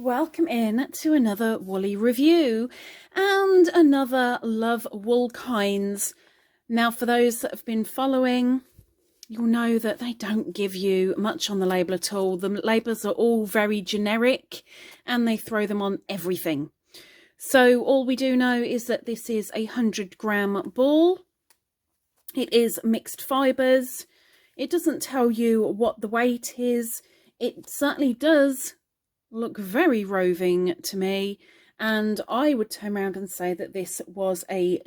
Welcome in to another woolly review and another Love Wool Kinds. Now, for those that have been following, you'll know that they don't give you much on the label at all. The labels are all very generic and they throw them on everything. So all we do know is that this is a 100-gram ball. It is mixed fibres. It doesn't tell you what the weight is. It certainly does look very roving to me, and I would turn around and say that this was a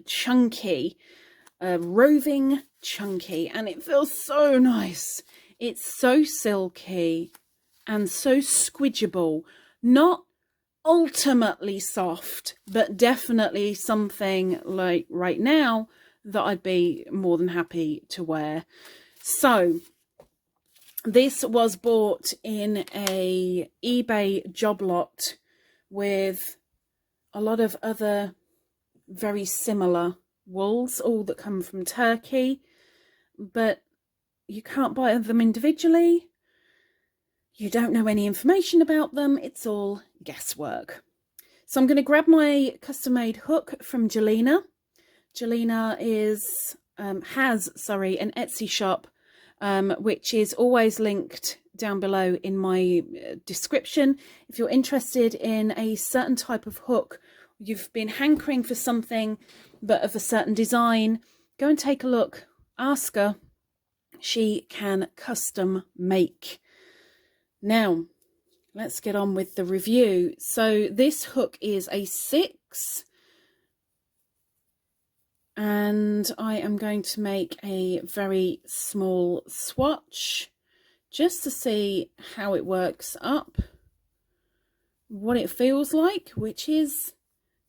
roving chunky, and it feels so nice. It's so silky and so squidgeable, not ultimately soft, but definitely something like right now that I'd be more than happy to wear. So this was bought in a eBay job lot with a lot of other very similar wools, all that come from Turkey, but you can't buy them individually. You don't know any information about them. It's all guesswork. So I'm going to grab my custom-made hook from Jelena. Jelena has an Etsy shop, which is always linked down below in my description. If you're interested in a certain type of hook, you've been hankering for something but of a certain design, go and take a look. Ask her. She can custom make. Now, let's get on with the review. So this hook is a 6. And I am going to make a very small swatch just to see how it works up, what it feels like, which is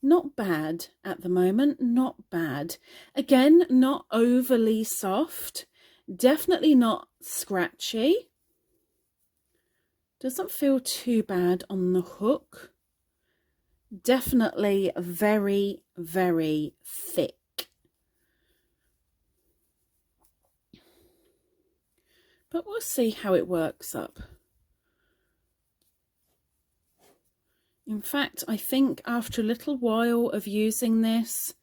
not bad at the moment, not bad. Again, not overly soft, definitely not scratchy. Doesn't feel too bad on the hook. Definitely very, very thick. But we'll see how it works up. In fact, I think after a little while of using this,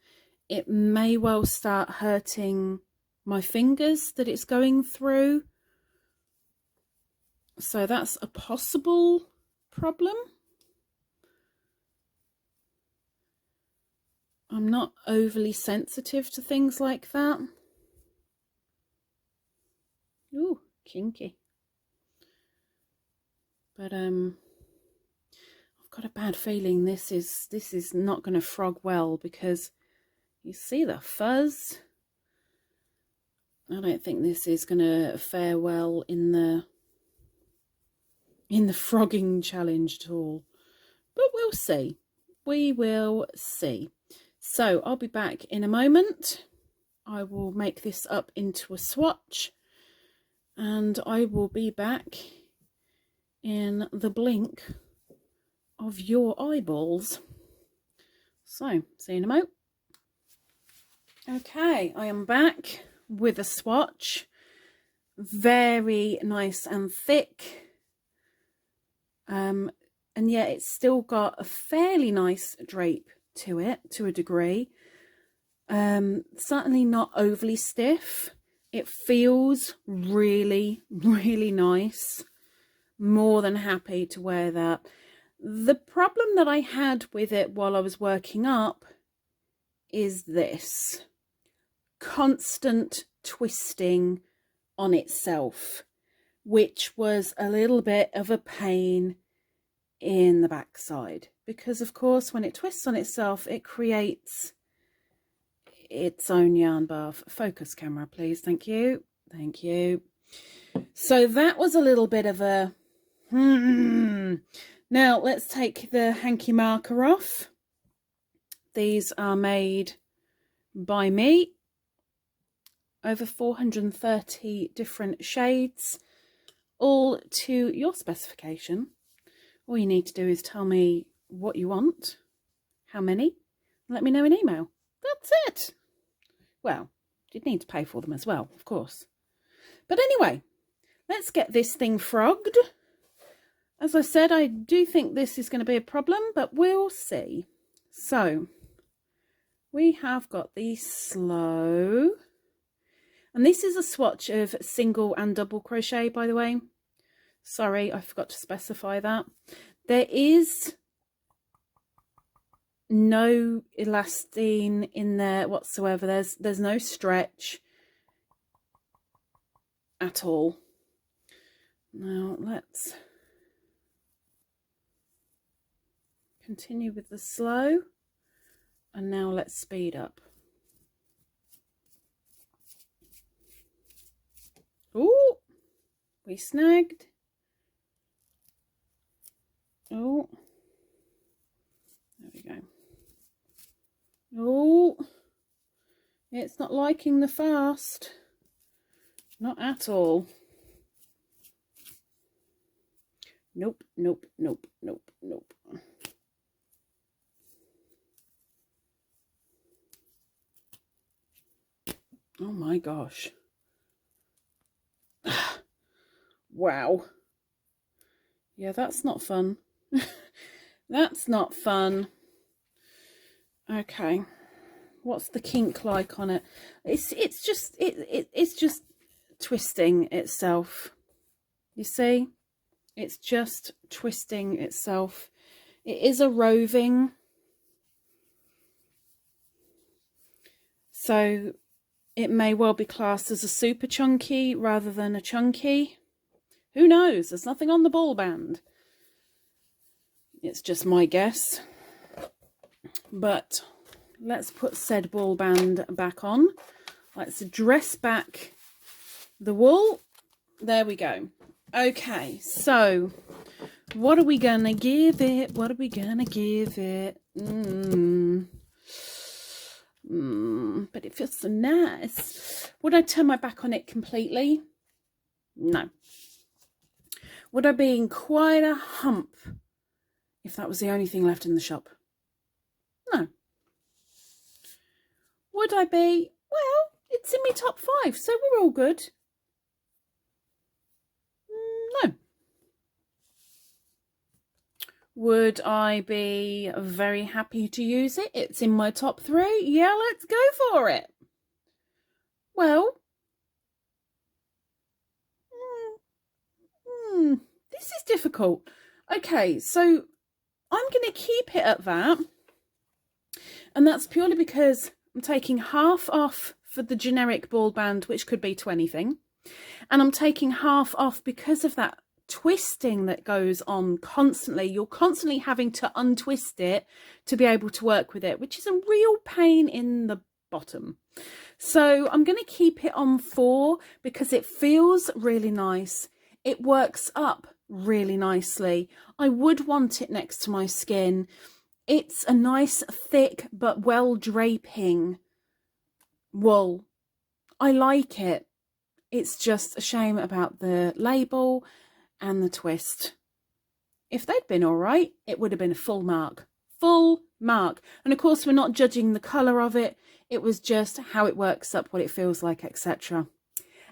it may well start hurting my fingers that it's going through. So that's a possible problem. I'm not overly sensitive to things like that. Ooh, kinky. But I've got a bad feeling this is not going to frog well, because you see the fuzz. I don't think this is going to fare well in the frogging challenge at all. But we'll see. We will see. So I'll be back in a moment. I will make this up into a swatch, and I will be back in the blink of your eyeballs. So, see you in a mo. Okay, I am back with a swatch. Very nice and thick. And yet it's still got a fairly nice drape to it, to a degree. Certainly not overly stiff. It feels really, really nice. More than happy to wear that. The problem that I had with it while I was working up is this. Constant twisting on itself, which was a little bit of a pain in the backside. Because, of course, when it twists on itself, it creates its own yarn bath. Focus camera, please. Thank you. Thank you. So that was a little bit of a Now let's take the hanky marker off. These are made by me. Over 430 different shades, all to your specification. All you need to do is tell me what you want, how many, and let me know in email. That's it. Well, you'd need to pay for them as well, of course. But anyway, let's get this thing frogged. As I said, I do think this is going to be a problem, but we'll see. So we have got the slow, and this is a swatch of single and double crochet, by the way. Sorry, I forgot to specify that. There is no elastane in there whatsoever. There's no stretch at all. Now let's continue with the slow, and now let's speed up. Oh, we snagged. Oh, there we go. Oh, it's not liking the fast. Not at all. Nope, nope, nope, nope, nope. Oh my gosh. Wow. Yeah, that's not fun. That's not fun. Okay. What's the kink like on it? It's just twisting itself. You see? It's just twisting itself. It is a roving. So it may well be classed as a super chunky rather than a chunky. Who knows? There's nothing on the ball band. It's just my guess. But let's put said ball band back on. Let's dress back the wool. There we go. Okay, so what are we gonna give it? What are we gonna give it? But it feels so nice. Would I turn my back on it completely? No. Would I be in quite a hump if that was the only thing left in the shop? No. Would I be? Well, it's in my top 5, so we're all good. No. Would I be very happy to use it? It's in my top 3. Yeah, let's go for it. Well, this is difficult. Okay, so I'm going to keep it at that. And that's purely because I'm taking half off for the generic ball band, which could be to anything. And I'm taking half off because of that twisting that goes on constantly. You're constantly having to untwist it to be able to work with it, which is a real pain in the bottom. So I'm going to keep it on 4 because it feels really nice. It works up really nicely. I would want it next to my skin. It's a nice, thick, but well draping wool. I like it. It's just a shame about the label and the twist. If they'd been all right, it would have been a full mark. Full mark. And of course, we're not judging the colour of it. It was just how it works up, what it feels like, etc.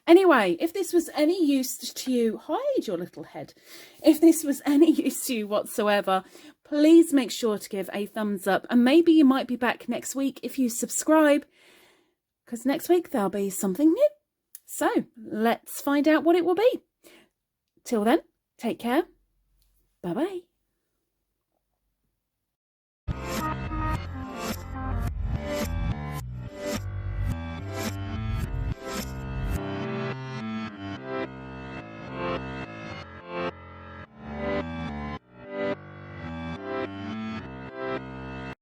Anyway, if this was any use to you, hide your little head. If this was any use to you whatsoever, please make sure to give a thumbs up. And maybe you might be back next week if you subscribe, because next week there'll be something new. So let's find out what it will be. Till then, take care. Bye-bye.